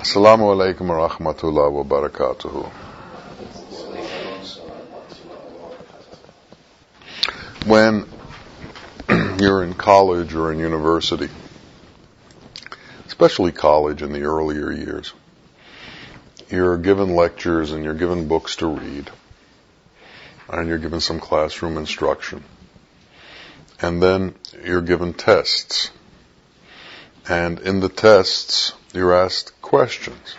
Assalamu alaikum wa rahmatullahi wa barakatuhu. When you're in college or in university, especially college in the earlier years, you're given lectures and you're given books to read, and you're given some classroom instruction. And then you're given tests. And in the tests, you're asked questions.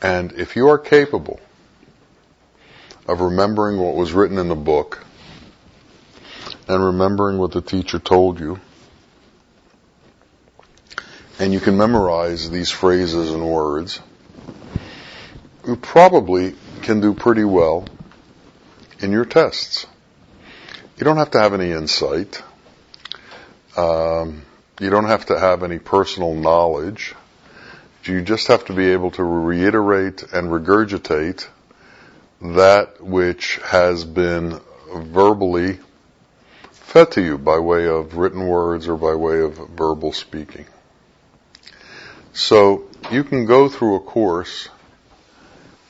And if you are capable of remembering what was written in the book and remembering what the teacher told you, and you can memorize these phrases and words, you probably can do pretty well in your tests. You don't have to have any insight. You don't have to have any personal knowledge. You just have to be able to reiterate and regurgitate that which has been verbally fed to you by way of written words or by way of verbal speaking. So you can go through a course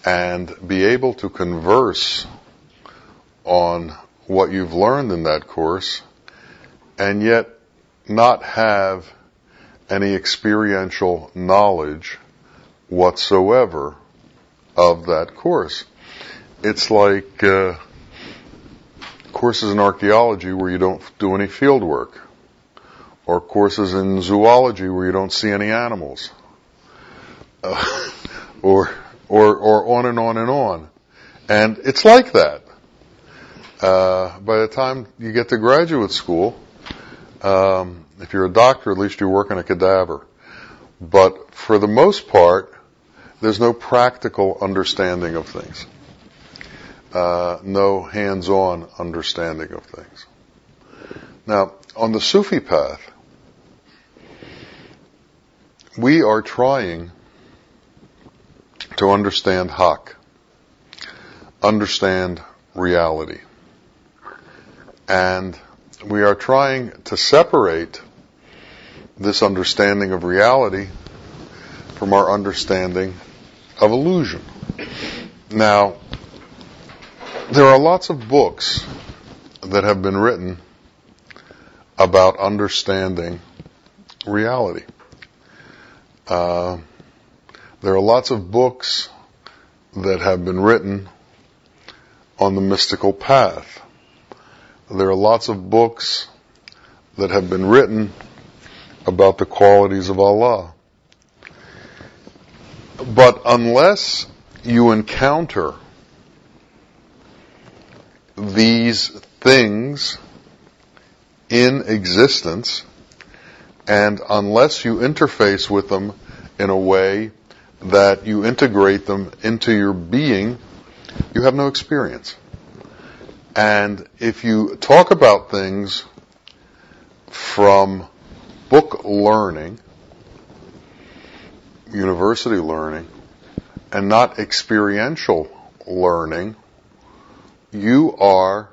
and be able to converse on what you've learned in that course and yet not have any experiential knowledge whatsoever of that course. It's like courses in archaeology where you don't do any field work, or courses in zoology where you don't see any animals, or on and on and on. And it's like that. By the time you get to graduate school, if you're a doctor, at least you're working a cadaver. But for the most part, there's no practical understanding of things. No hands-on understanding of things. Now, on the Sufi path, we are trying to understand haqq, understand reality. And we are trying to separate this understanding of reality from our understanding of illusion. Now, there are lots of books that have been written about understanding reality. There are lots of books that have been written on the mystical path. There are lots of books that have been written about the qualities of Allah. But unless you encounter these things in existence, and unless you interface with them in a way that you integrate them into your being, you have no experience. And if you talk about things from book learning, university learning, and not experiential learning, you are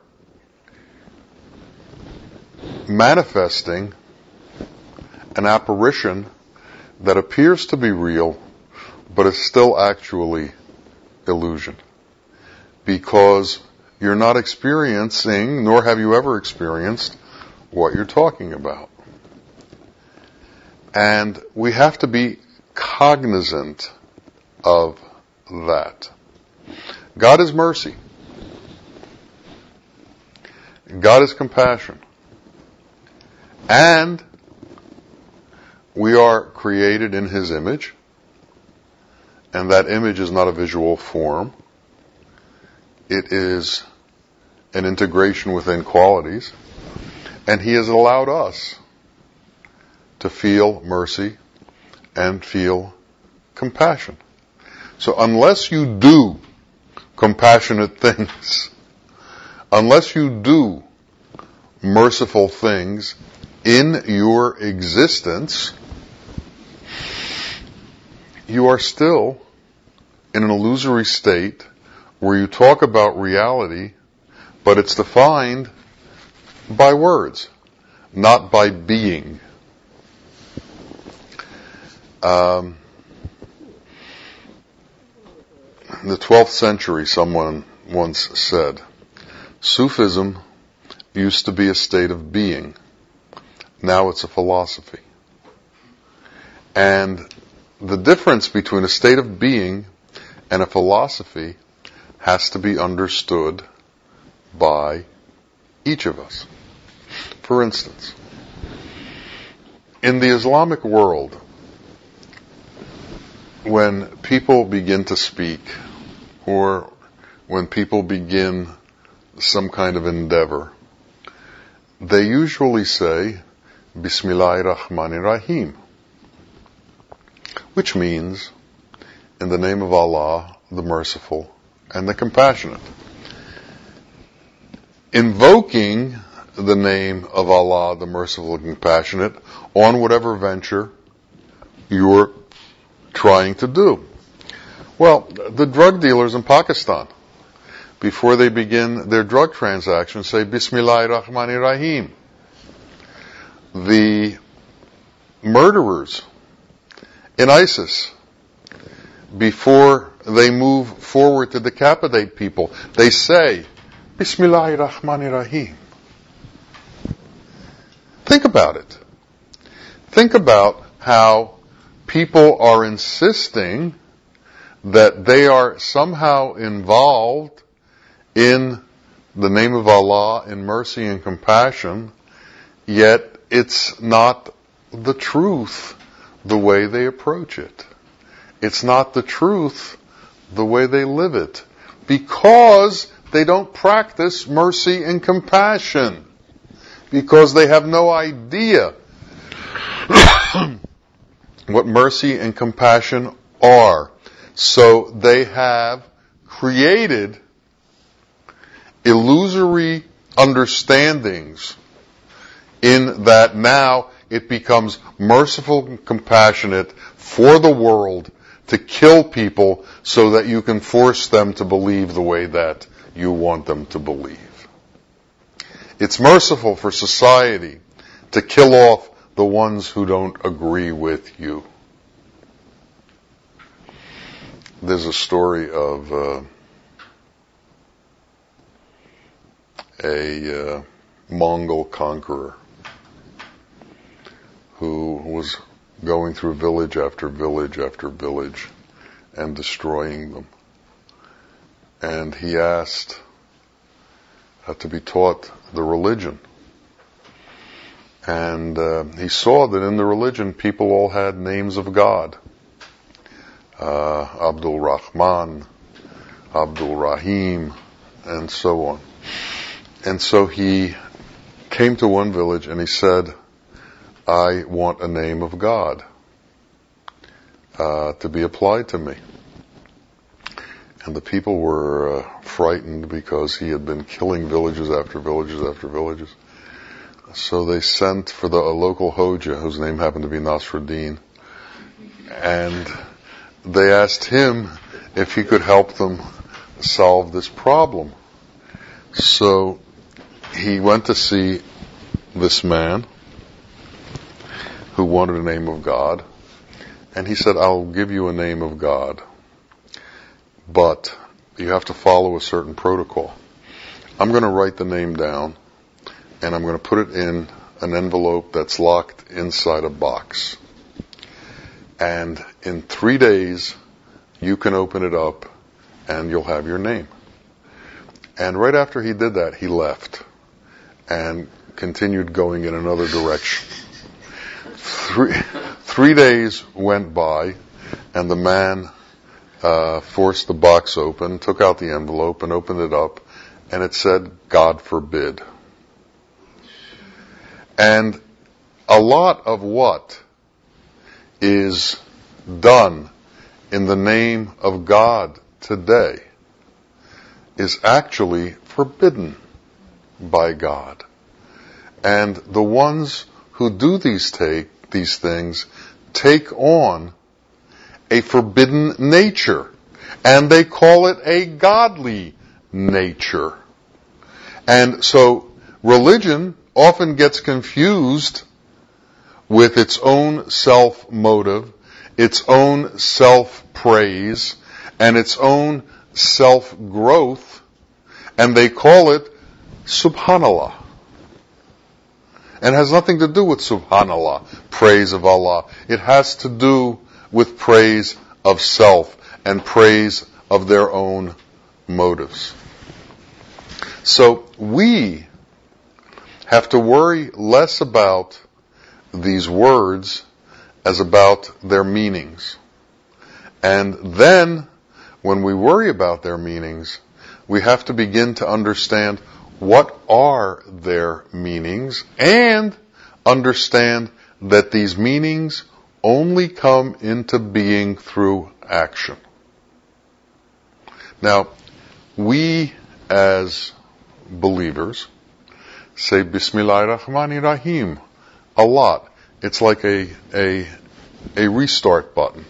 manifesting an apparition that appears to be real, but is still actually illusion. Because you're not experiencing, nor have you ever experienced, what you're talking about. And we have to be cognizant of that. God is mercy. God is compassion. And we are created in His image. And that image is not a visual form. It is an integration within qualities. And He has allowed us to feel mercy and feel compassion. So unless you do compassionate things, unless you do merciful things in your existence, you are still in an illusory state where you talk about reality, but it's defined by words, not by being. In the 12th century, someone once said, Sufism used to be a state of being. Now it's a philosophy. And the difference between a state of being and a philosophy has to be understood by each of us. For instance, in the Islamic world, when people begin to speak, or when people begin some kind of endeavor, they usually say, Bismillahir-Rahmanir-Rahim, which means, in the name of Allah, the Merciful and the Compassionate. Invoking the name of Allah, the Merciful and Compassionate, on whatever venture you're trying to do. Well, the drug dealers in Pakistan, before they begin their drug transactions, say Bismillahir-Rahmanir-Rahim. The murderers in ISIS, before they move forward to decapitate people, they say Bismillahir-Rahmanir-Rahim. Think about it. Think about how people are insisting that they are somehow involved in the name of Allah in mercy and compassion, yet it's not the truth the way they approach it. It's not the truth the way they live it, because they don't practice mercy and compassion, because they have no idea what mercy and compassion are. So they have created illusory understandings in that now it becomes merciful and compassionate for the world to kill people so that you can force them to believe the way that you want them to believe. It's merciful for society to kill off the ones who don't agree with you. There's a story of a Mongol conqueror who was going through village after village after village and destroying them. And he asked to be taught the religion. And he saw that in the religion people all had names of God. Abdul Rahman, Abdul Rahim, and so on. And so he came to one village and he said, I want a name of God to be applied to me. And the people were frightened because he had been killing villages after villages after villages. So they sent for a local Hoja, whose name happened to be Nasruddin, and they asked him if he could help them solve this problem. So he went to see this man who wanted a name of God, and he said, I'll give you a name of God, but you have to follow a certain protocol. I'm going to write the name down, and I'm going to put it in an envelope that's locked inside a box. And in 3 days, you can open it up, and you'll have your name. And right after he did that, he left and continued going in another direction. 3 days went by, and the man forced the box open, took out the envelope, and opened it up, and it said, God forbid. And a lot of what is done in the name of God today is actually forbidden by God. And the ones who do these things take on a forbidden nature, and they call it a godly nature. And so religion often gets confused with its own self-motive, its own self-praise, and its own self-growth, and they call it Subhanallah. And it has nothing to do with Subhanallah, praise of Allah. It has to do with praise of self and praise of their own motives. So we have to worry less about these words as about their meanings. And then, when we worry about their meanings, we have to begin to understand what are their meanings and understand that these meanings only come into being through action. Now, we as believers say Bismillahir-Rahmanir-Rahim a lot. It's like a restart button.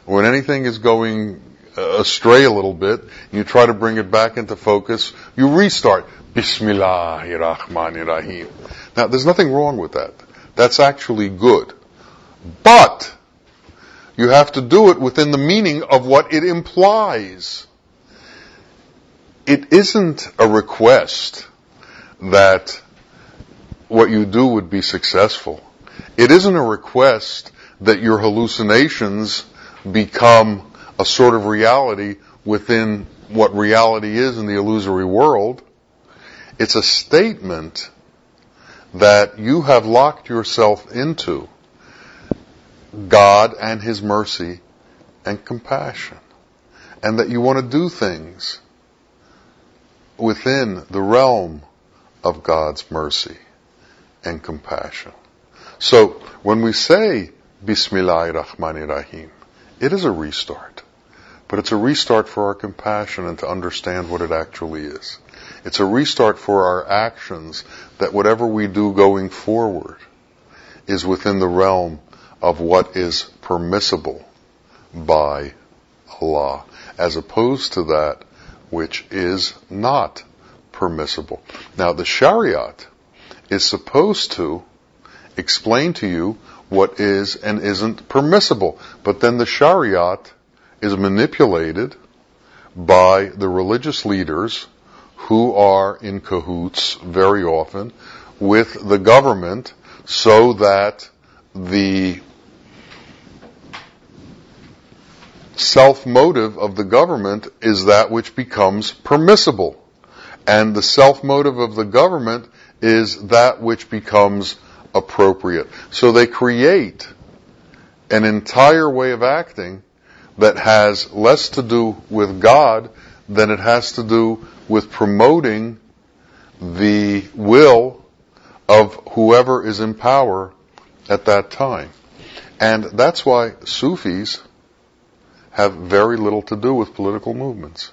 When anything is going astray a little bit, you try to bring it back into focus, you restart Bismillahir-Rahmanir-Rahim. Now, there's nothing wrong with that. That's actually good. But you have to do it within the meaning of what it implies. It isn't a request that what you do would be successful. It isn't a request that your hallucinations become a sort of reality within what reality is in the illusory world. It's a statement that you have locked yourself into God and His mercy and compassion, and that you want to do things within the realm of God's mercy and compassion. So when we say Bismillahir-Rahmanir-Rahim, it is a restart. But it's a restart for our compassion and to understand what it actually is. It's a restart for our actions, that whatever we do going forward is within the realm of what is permissible by Allah, as opposed to that which is not permissible. Now, the Shariat is supposed to explain to you what is and isn't permissible, but then the Shariat is manipulated by the religious leaders who are in cahoots very often with the government, so that the self-motive of the government is that which becomes permissible, and the self-motive of the government is that which becomes appropriate. So they create an entire way of acting that has less to do with God than it has to do with promoting the will of whoever is in power at that time. And that's why Sufis have very little to do with political movements.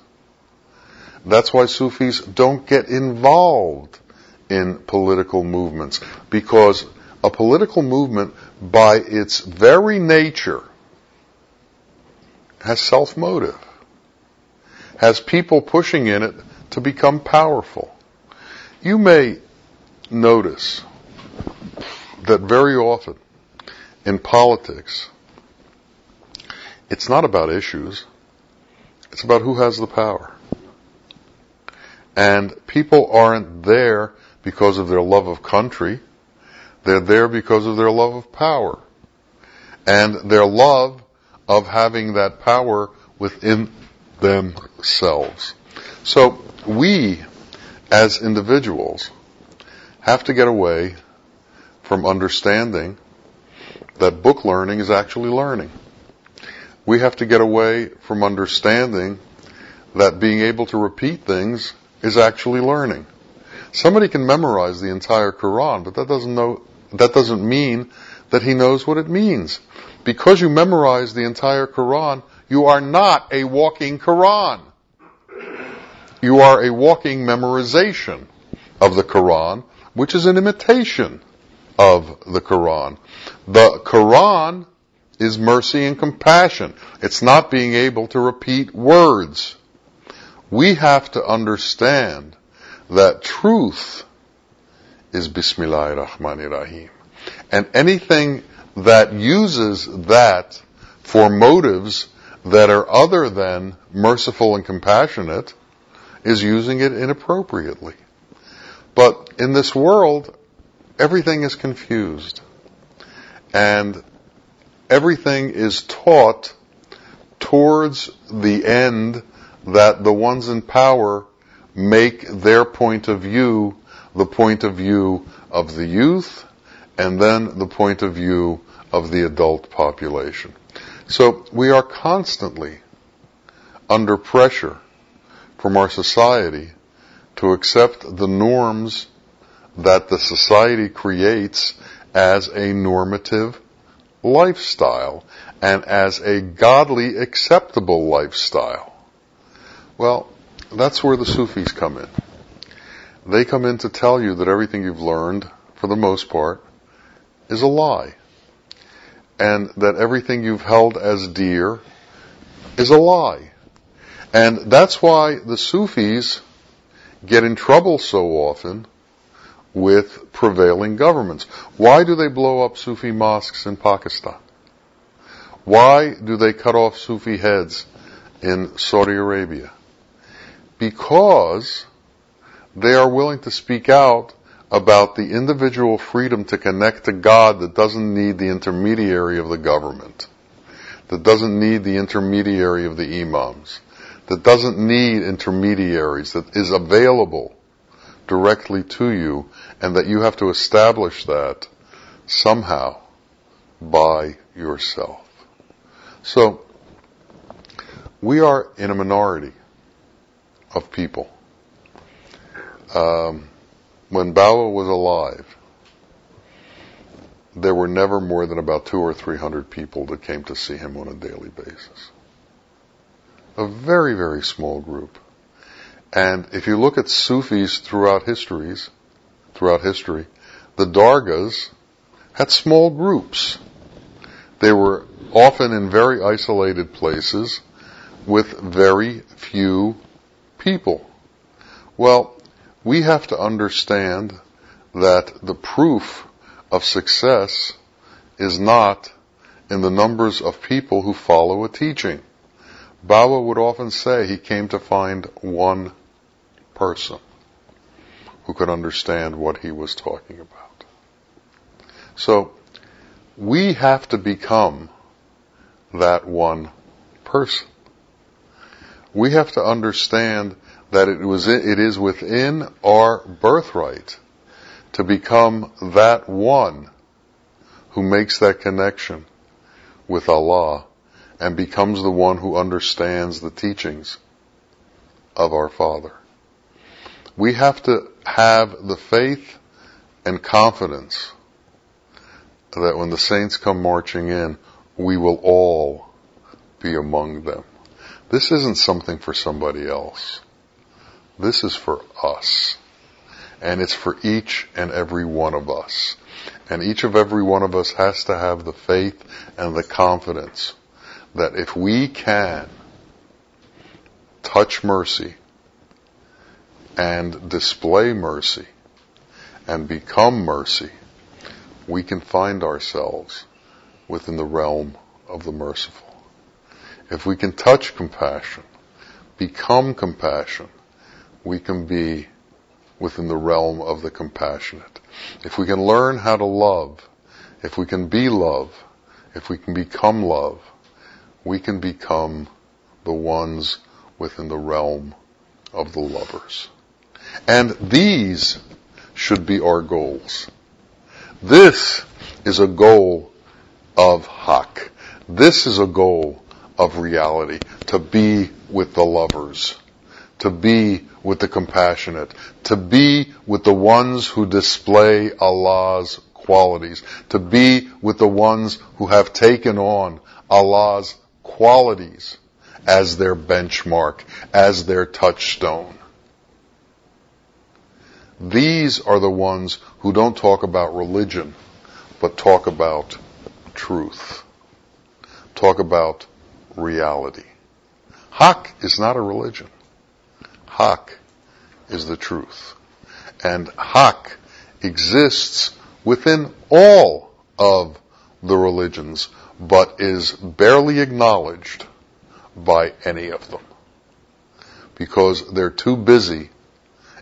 That's why Sufis don't get involved in political movements, because a political movement, by its very nature, has self-motive, has people pushing in it to become powerful. You may notice that very often in politics, it's not about issues, it's about who has the power. And people aren't there because of their love of country, they're there because of their love of power, and their love of having that power within themselves. So we, as individuals, have to get away from understanding that book learning is actually learning. We have to get away from understanding that being able to repeat things is actually learning. Somebody can memorize the entire Quran, but that doesn't mean that he knows what it means. Because you memorize the entire Quran, you are not a walking Quran. You are a walking memorization of the Quran, which is an imitation of the Quran. The Quran is mercy and compassion. It's not being able to repeat words. We have to understand that truth is Bismillahir-Rahmanir-Rahim. And anything that uses that for motives that are other than merciful and compassionate is using it inappropriately. But in this world, everything is confused. And everything is taught towards the end that the ones in power make their point of view the point of view of the youth, and then the point of view of the adult population. So we are constantly under pressure from our society to accept the norms that the society creates as a normative lifestyle and as a godly, acceptable lifestyle. Well, that's where the Sufis come in. They come in to tell you that everything you've learned, for the most part, is a lie. And that everything you've held as dear is a lie. And that's why the Sufis get in trouble so often with prevailing governments. Why do they blow up Sufi mosques in Pakistan? Why do they cut off Sufi heads in Saudi Arabia? Because they are willing to speak out about the individual freedom to connect to God that doesn't need the intermediary of the government, that doesn't need the intermediary of the imams, that doesn't need intermediaries, that is available directly to you, and that you have to establish that somehow by yourself. So, we are in a minority of people. When Bawa was alive, there were never more than about 200 or 300 people that came to see him on a daily basis. A very, very small group. And if you look at Sufis throughout history, the Dargahs had small groups. They were often in very isolated places with very few people. Well, we have to understand that the proof of success is not in the numbers of people who follow a teaching. Bawa would often say he came to find one person who could understand what he was talking about. So, we have to become that one person. We have to understand that it is within our birthright to become that one who makes that connection with Allah and becomes the one who understands the teachings of our Father. We have to have the faith and confidence that when the saints come marching in, we will all be among them. This isn't something for somebody else. This is for us. And it's for each and every one of us. And each of every one of us has to have the faith and the confidence that if we can touch mercy and display mercy and become mercy, we can find ourselves within the realm of the merciful. If we can touch compassion, become compassion, we can be within the realm of the compassionate. If we can learn how to love, if we can be love, if we can become love, we can become the ones within the realm of the lovers. And these should be our goals. This is a goal of haq. This is a goal of reality, to be with the lovers, to be with the compassionate, to be with the ones who display Allah's qualities, to be with the ones who have taken on Allah's qualities as their benchmark, as their touchstone. These are the ones who don't talk about religion, but talk about truth. Talk about reality. Haq is not a religion. Haq is the truth. And haq exists within all of the religions, but is barely acknowledged by any of them, because they're too busy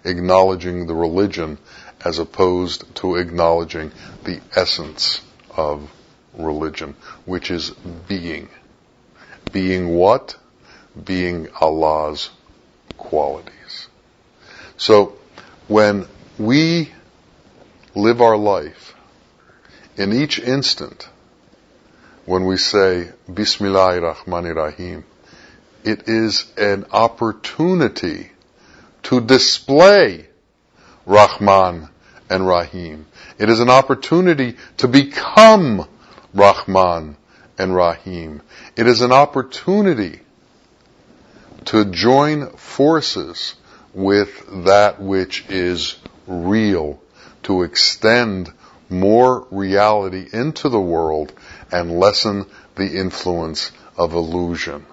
acknowledging the religion as opposed to acknowledging the essence of religion, which is being. Being what? Being Allah's qualities. So, when we live our life, in each instant, when we say Bismillahir-Rahmanir-Rahim, it is an opportunity to display Rahman and Rahim. It is an opportunity to become Rahman and Rahim. It is an opportunity to join forces with that which is real, to extend more reality into the world and lessen the influence of illusion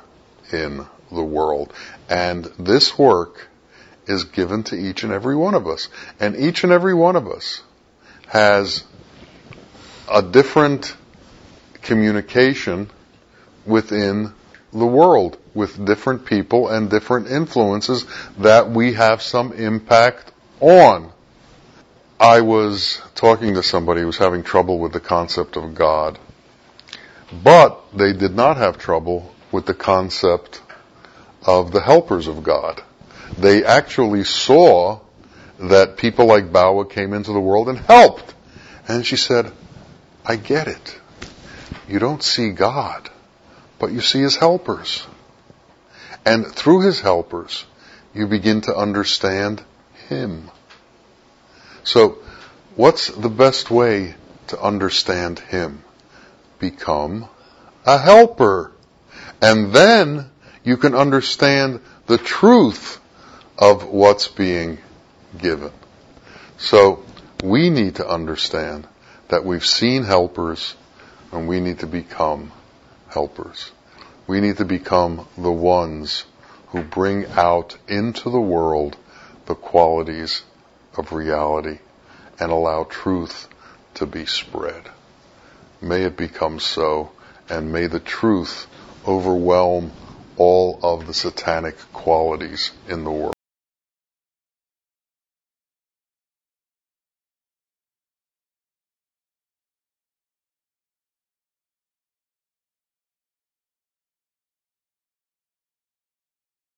in the world. And this work is given to each and every one of us. And each and every one of us has a different communication within the world with different people and different influences that we have some impact on. I was talking to somebody who was having trouble with the concept of God, but they did not have trouble with the concept of the helpers of God. They actually saw that people like Bawa came into the world and helped. And she said, I get it. You don't see God, but you see His helpers. And through His helpers, you begin to understand Him. So, what's the best way to understand Him? Become a helper. And then you can understand the truth of what's being given. So, we need to understand that we've seen helpers and we need to become helpers. We need to become the ones who bring out into the world the qualities of reality and allow truth to be spread. May it become so, and may the truth overwhelm all of the satanic qualities in the world.